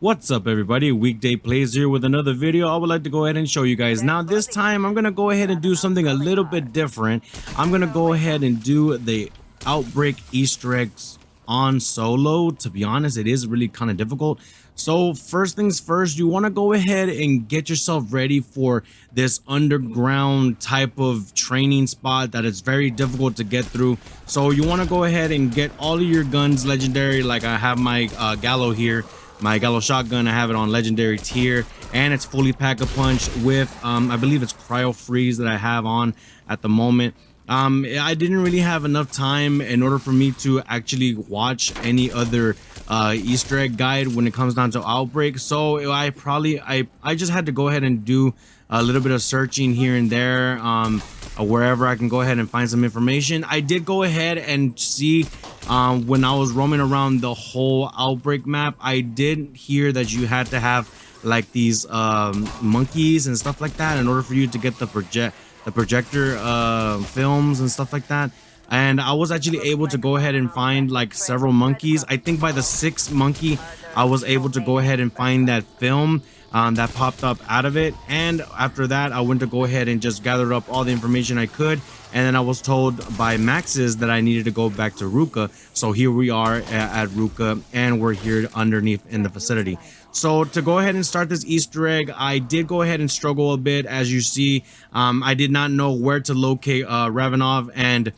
What's up everybody, WeekdayPlayz here with another video. I would like to go ahead and show you guys. Now this time I'm gonna go ahead and do something a little bit different. I'm gonna go ahead and do the Outbreak Easter eggs on solo. To be honest, it is really kind of difficult. So first things first, you want to go ahead and get yourself ready for this underground type of training spot that is very difficult to get through. So you want to go ahead and get all of your guns legendary. Like I have my Gallo here, my Gallo shotgun. I have it on legendary tier, and it's fully pack-a-punch with I believe it's cryo freeze that I have on at the moment. I didn't really have enough time in order for me to actually watch any other Easter egg guide when it comes down to Outbreak, so I just had to go ahead and do a little bit of searching here and there, wherever I can go ahead and find some information. I did go ahead and see when I was roaming around the whole Outbreak map, I did hear that you had to have like these monkeys and stuff like that in order for you to get the projector films and stuff like that. And I was actually able to go ahead and find like several monkeys. I think by the 6th monkey I was able to go ahead and find that film that popped up out of it. And after that I went to go ahead and just gather up all the information I could, and then I was told by Max's that I needed to go back to Ruka. So here we are at Ruka, and we're here underneath in the facility. So to go ahead and start this Easter egg, I did go ahead and struggle a bit. As you see, I did not know where to locate Ravenov, and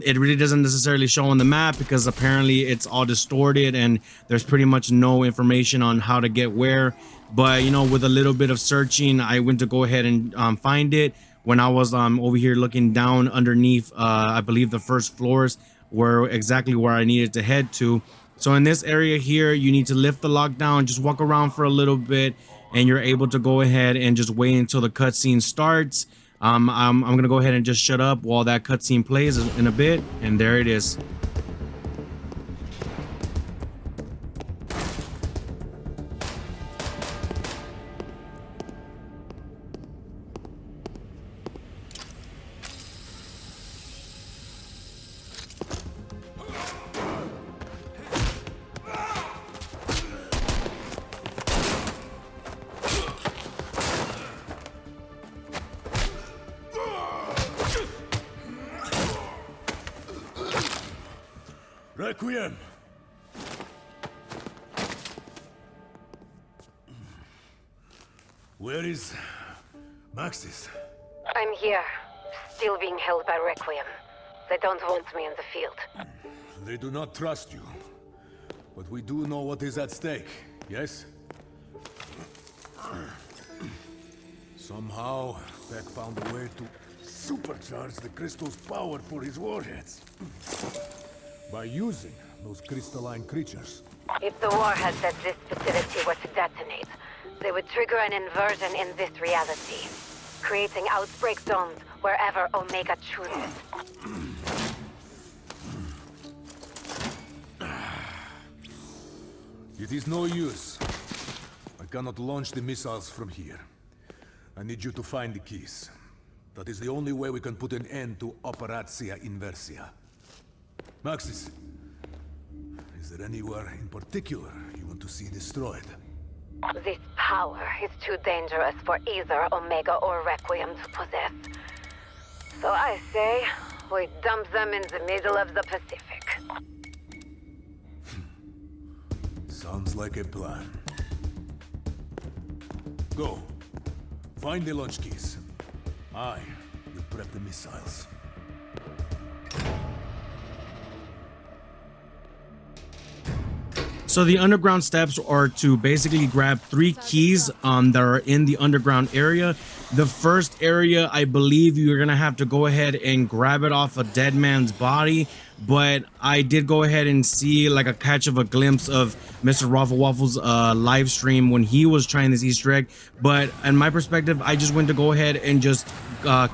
it really doesn't necessarily show on the map because apparently it's all distorted and there's pretty much no information on how to get where. But you know, with a little bit of searching, I went to go ahead and find it when I was over here looking down underneath I believe the first floors were exactly where I needed to head to. So in this area here, you need to lift the lockdown, just walk around for a little bit, and you're able to go ahead and just wait until the cutscene starts. I'm gonna go ahead and just shut up while that cutscene plays in a bit, and there it is. Requiem! Where is Maxis? I'm here, still being held by Requiem. They don't want me in the field. They do not trust you. But we do know what is at stake, yes? Somehow, Beck found a way to supercharge the crystal's power for his warheads. By using those crystalline creatures. If the warheads at this facility were to detonate, they would trigger an inversion in this reality, creating outbreak zones wherever Omega chooses. It is no use. I cannot launch the missiles from here. I need you to find the keys. That is the only way we can put an end to Operatia Inversia. Maxis, is there anywhere in particular you want to see destroyed? This power is too dangerous for either Omega or Requiem to possess. So I say, we dump them in the middle of the Pacific. Sounds like a plan. Go. Find the launch keys. I will prep the missiles. So the underground steps are to basically grab 3 keys that are in the underground area. The first area, I believe you're gonna have to go ahead and grab it off a dead man's body, but I did go ahead and see like a catch of a glimpse of Mr. Raffle Waffle's live stream when he was trying this Easter egg. But in my perspective, I just went to go ahead and just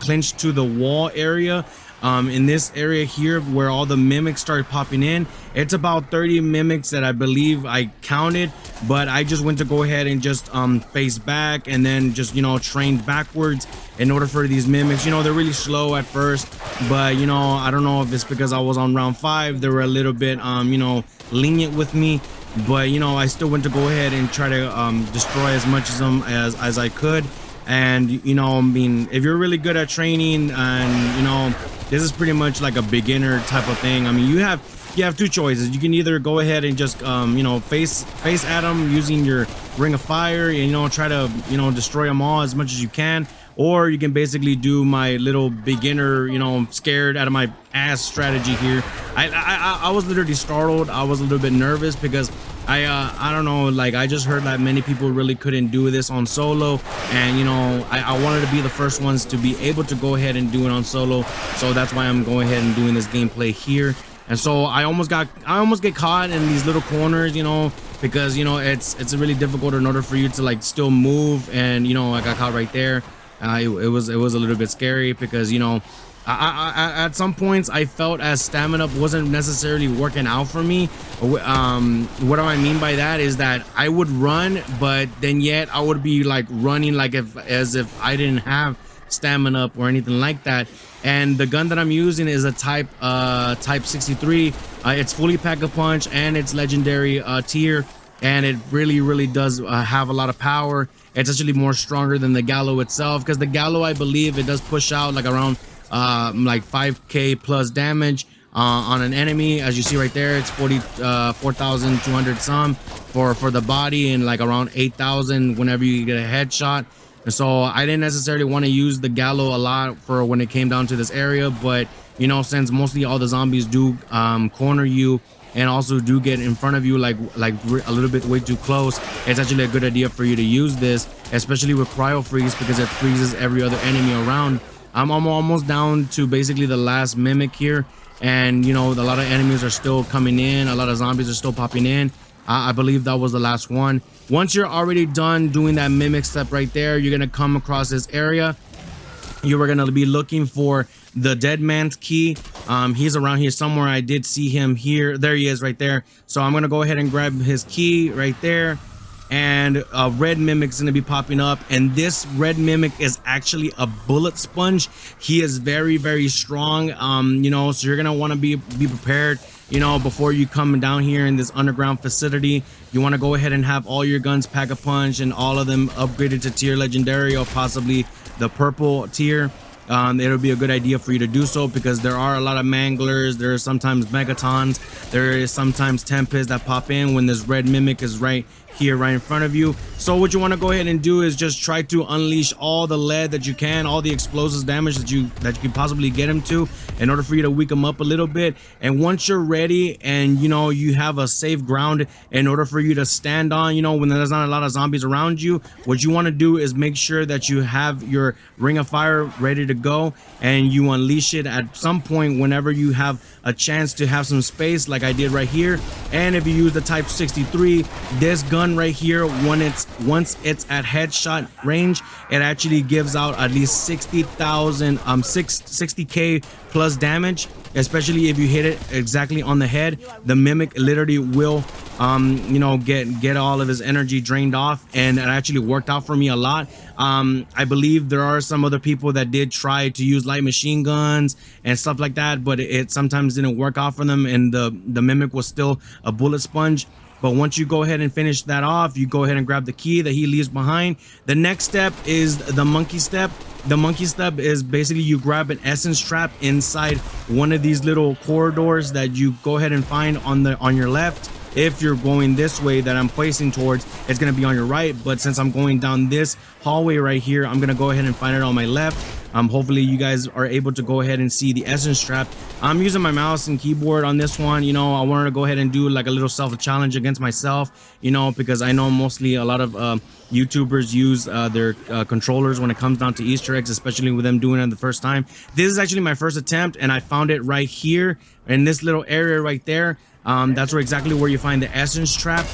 clinch to the wall area. In this area here where all the mimics started popping in, it's about 30 mimics that I believe I counted, but I just went to go ahead and just face back and then just, you know, trained backwards in order for these mimics. You know, they're really slow at first, but you know, I don't know if it's because I was on round 5, they were a little bit you know, lenient with me. but you know, I still went to go ahead and try to destroy as much of them as I could. And you know, I mean, if you're really good at training, and you know, this is pretty much like a beginner type of thing. I mean, you have two choices. You can either go ahead and just you know, face at them using your ring of fire, and you know, try to, you know, destroy them all as much as you can, or you can basically do my little beginner, you know, scared out of my ass strategy here. I was literally startled. I was a little bit nervous because I don't know, like, I just heard that many people really couldn't do this on solo, and you know, I wanted to be the first ones to be able to go ahead and do it on solo. So that's why I'm going ahead and doing this gameplay here. And so I almost get caught in these little corners, you know, because you know, it's really difficult in order for you to like still move. And you know, I got caught right there. It was a little bit scary because, you know, I at some points I felt as stamina wasn't necessarily working out for me. What do I mean by that is that I would run, but then yet I would be like running like as if I didn't have stamina up or anything like that. And the gun that I'm using is a type 63. It's fully pack-a-punch and it's legendary tier, and it really does have a lot of power. It's actually more stronger than the Gallo itself, because the Gallo, I believe, it does push out like around like 5k plus damage on an enemy. As you see right there, it's 4,200 some for the body, and like around 8,000 whenever you get a headshot. And so I didn't necessarily want to use the Gallo a lot for when it came down to this area, but you know, since mostly all the zombies do corner you and also do get in front of you like a little bit way too close, it's actually a good idea for you to use this, especially with cryo freeze, because it freezes every other enemy around. I'm almost down to basically the last mimic here, and you know, a lot of enemies are still coming in, a lot of zombies are still popping in. I believe that was the last one. Once you're already done doing that mimic step right there, you're gonna come across this area. You are gonna be looking for the dead man's key. He's around here somewhere. I did see him here. There he is right there. So I'm gonna go ahead and grab his key right there, and a red mimic's gonna be popping up, and this red mimic is actually a bullet sponge. He is very strong, you know, so you're gonna want to be prepared, you know, before you come down here in this underground facility. You want to go ahead and have all your guns pack a punch and all of them upgraded to tier legendary, or possibly the purple tier. It'll be a good idea for you to do so, because there are a lot of manglers, there are sometimes megatons, there is sometimes tempests that pop in when this red mimic is right here, right in front of you. So what you want to go ahead and do is just try to unleash all the lead that you can, all the explosives damage that you can possibly get him to, in order for you to weak him up a little bit. And once you're ready and you know, you have a safe ground in order for you to stand on, you know, when there's not a lot of zombies around you, what you want to do is make sure that you have your ring of fire ready to go, and you unleash it at some point whenever you have a chance to have some space, like I did right here. And if you use the type 63, this gun right here, once it's at headshot range, it actually gives out at least 60k plus damage, especially if you hit it exactly on the head. The mimic literally will you know, get all of his energy drained off, and it actually worked out for me a lot. I believe there are some other people that did try to use light machine guns and stuff like that, but it sometimes didn't work out for them, and the mimic was still a bullet sponge. But once you go ahead and finish that off, you go ahead and grab the key that he leaves behind. The next step is the monkey step. The monkey step is basically you grab an essence trap inside one of these little corridors that you go ahead and find on your left. If you're going this way that I'm placing towards, it's going to be on your right, but since I'm going down this hallway right here, I'm going to go ahead and find it on my left. Hopefully you guys are able to go ahead and see the essence trap. I'm using my mouse and keyboard on this one. You know, I wanted to go ahead and do like a little self-challenge against myself, you know, because I know mostly a lot of YouTubers use their controllers when it comes down to Easter eggs, especially with them doing it the first time. This is actually my first attempt, and I found it right here in this little area right there. That's exactly where you find the essence trap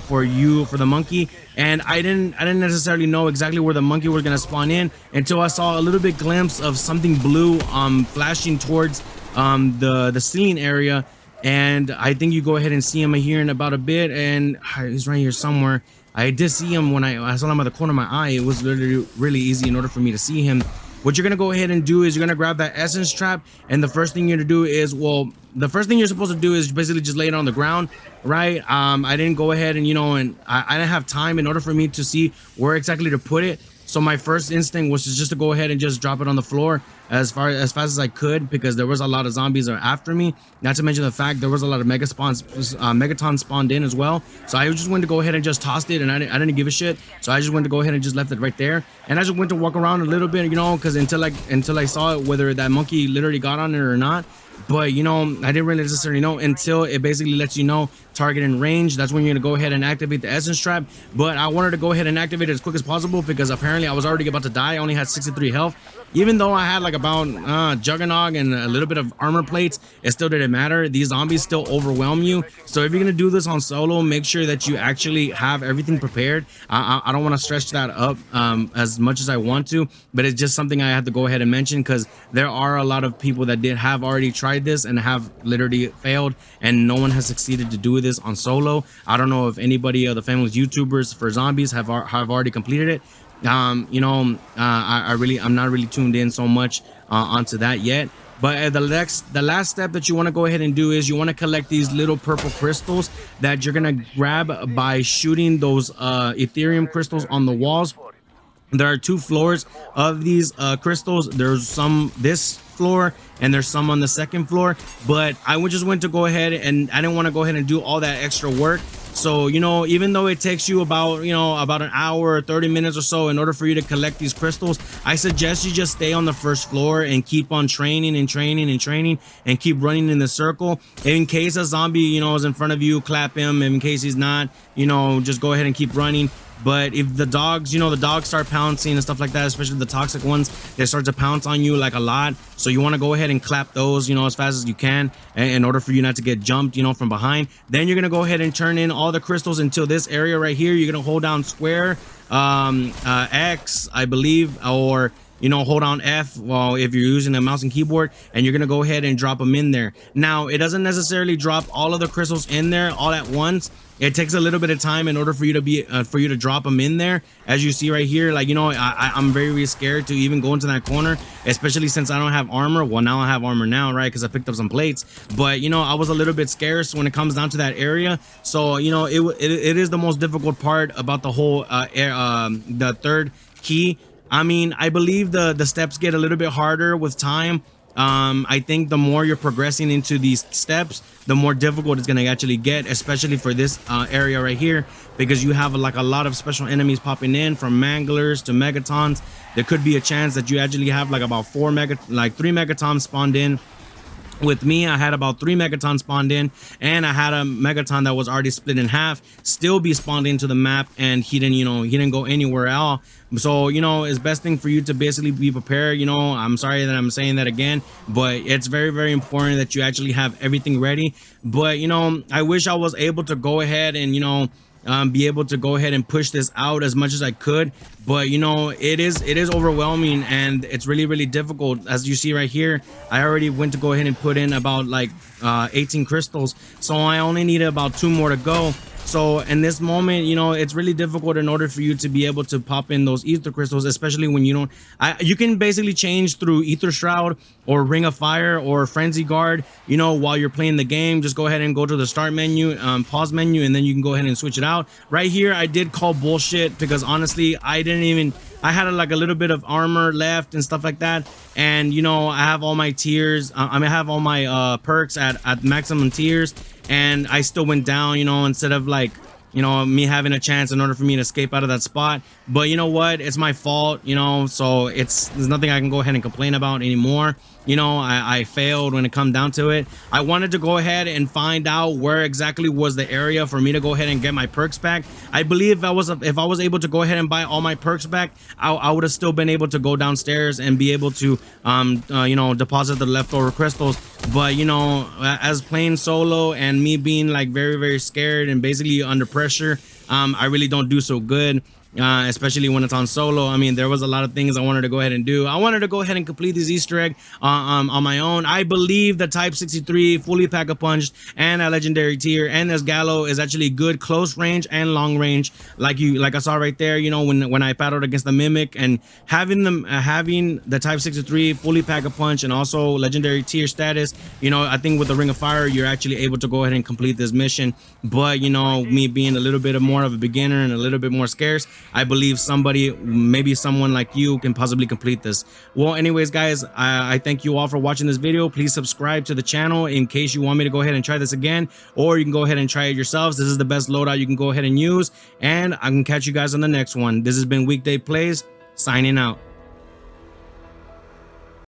for the monkey. And I didn't necessarily know exactly where the monkey was gonna spawn in until I saw a little bit glimpse of something blue flashing towards the ceiling area. And I think you go ahead and see him here in about a bit, and he's right here somewhere. I did see him when I saw him at the corner of my eye. It was literally really easy in order for me to see him. what you're gonna go ahead and do is you're gonna grab that essence trap, and the first thing you're gonna do is, well, the first thing you're supposed to do is basically just lay it on the ground, right? I didn't go ahead and, you know, and I didn't have time in order for me to see where exactly to put it. So my first instinct was just to go ahead and just drop it on the floor as fast as I could, because there was a lot of zombies after me. Not to mention the fact there was a lot of megatons spawned in as well. So I just went to go ahead and just tossed it, and I didn't give a shit. So I just went to go ahead and just left it right there, and I just went to walk around a little bit, you know, because until I saw it, whether that monkey literally got on it or not. But, you know, I didn't really necessarily know until it basically lets you know target in range. That's when you're gonna go ahead and activate the essence trap. But I wanted to go ahead and activate it as quick as possible, because apparently I was already about to die. I only had 63 health. Even though I had like about Juggernog and a little bit of armor plates, it still didn't matter. These zombies still overwhelm you. So if you're gonna do this on solo, make sure that you actually have everything prepared. I don't want to stretch that up as much as I want to, but it's just something I have to go ahead and mention, because there are a lot of people that have already tried this and have literally failed, and no one has succeeded to do this on solo. I don't know if anybody of the family's YouTubers for zombies have already completed it. You know, I'm not really tuned in so much onto that yet. But the last step that you want to go ahead and do is you want to collect these little purple crystals that you're gonna grab by shooting those Ethereum crystals on the walls. There are 2 floors of these crystals. There's some this floor and there's some on the second floor, but I just went to go ahead, and I didn't want to go ahead and do all that extra work. So, you know, even though it takes you about an hour or 30 minutes or so in order for you to collect these crystals, I suggest you just stay on the first floor and keep on training and keep running in the circle. In case a zombie, you know, is in front of you, clap him. In case he's not, you know, just go ahead and keep running. But if the dogs, you know, the dogs start pouncing and stuff like that, especially the toxic ones, they start to pounce on you like a lot. So you want to go ahead and clap those, you know, as fast as you can in order for you not to get jumped, you know, from behind. Then you're going to go ahead and turn in all the crystals until this area right here. You're going to hold down square, X, I believe, or, you know, hold on F, well, if you're using a mouse and keyboard, and you're gonna go ahead and drop them in there. Now, it doesn't necessarily drop all of the crystals in there all at once. It takes a little bit of time in order for you to drop them in there. As you see right here, like, you know, I'm very scared to even go into that corner, especially since I don't have armor. Well, now I have armor now, right? Because I picked up some plates. But, you know, I was a little bit scarce when it comes down to that area. So, you know, it is the most difficult part about the whole the third key. I mean, I believe the steps get a little bit harder with time. I think the more you're progressing into these steps, the more difficult it's going to actually get, especially for this area right here, because you have like a lot of special enemies popping in, from manglers to megatons. There could be a chance that you actually have like about 3 megatons spawned in. With me, I had about 3 megatons spawned in, and I had a megaton that was already split in half still be spawned into the map, and he didn't go anywhere at all. So, you know, it's best thing for you to basically be prepared. You know, I'm sorry that I'm saying that again, but it's very important that you actually have everything ready. But, you know, I wish I was able to go ahead and, you know, be able to go ahead and push this out as much as I could. But, you know, it is overwhelming, and it's really difficult. As you see right here, I already went to go ahead and put in about like 18 crystals, so I only needed about 2 more to go. So in this moment, you know, it's really difficult in order for you to be able to pop in those ether crystals, especially when you don't. You can basically change through Ether Shroud or Ring of Fire or Frenzy Guard, you know, while you're playing the game. Just go ahead and go to the start menu, pause menu, and then you can go ahead and switch it out. Right here, I did call bullshit, because honestly, I had like a little bit of armor left and stuff like that, and, you know, I have all my tiers. I have all my perks at maximum tiers, and I still went down, you know, instead of like, you know, me having a chance in order for me to escape out of that spot. But you know what, it's my fault, you know, so there's nothing I can go ahead and complain about anymore. You know, I failed when it comes down to it. I wanted to go ahead and find out where exactly was the area for me to go ahead and get my perks back. I believe if I was able to go ahead and buy all my perks back, I would have still been able to go downstairs and be able to you know, deposit the leftover crystals. But, you know, as playing solo and me being like very scared and basically under pressure, I really don't do so good. especially when it's on solo. I mean, there was a lot of things I wanted to go ahead and do. I wanted to go ahead and complete this Easter egg on my own. I believe the Type 63 fully pack-a-punched and a legendary tier and this Gallo is actually good close range and long range. Like I saw right there, you know, when I battled against the Mimic, and having the Type 63 fully pack-a-punch and also legendary tier status, you know, I think with the Ring of Fire you're actually able to go ahead and complete this mission. But you know, me being a little bit more of a beginner and a little bit more scarce, I believe maybe someone like you can possibly complete this. Well, anyways, guys, I thank you all for watching this video. Please subscribe to the channel in case you want me to go ahead and try this again, or you can go ahead and try it yourselves. This is the best loadout you can go ahead and use, and I can catch you guys on the next one. This has been WeekdayPlayz, signing out.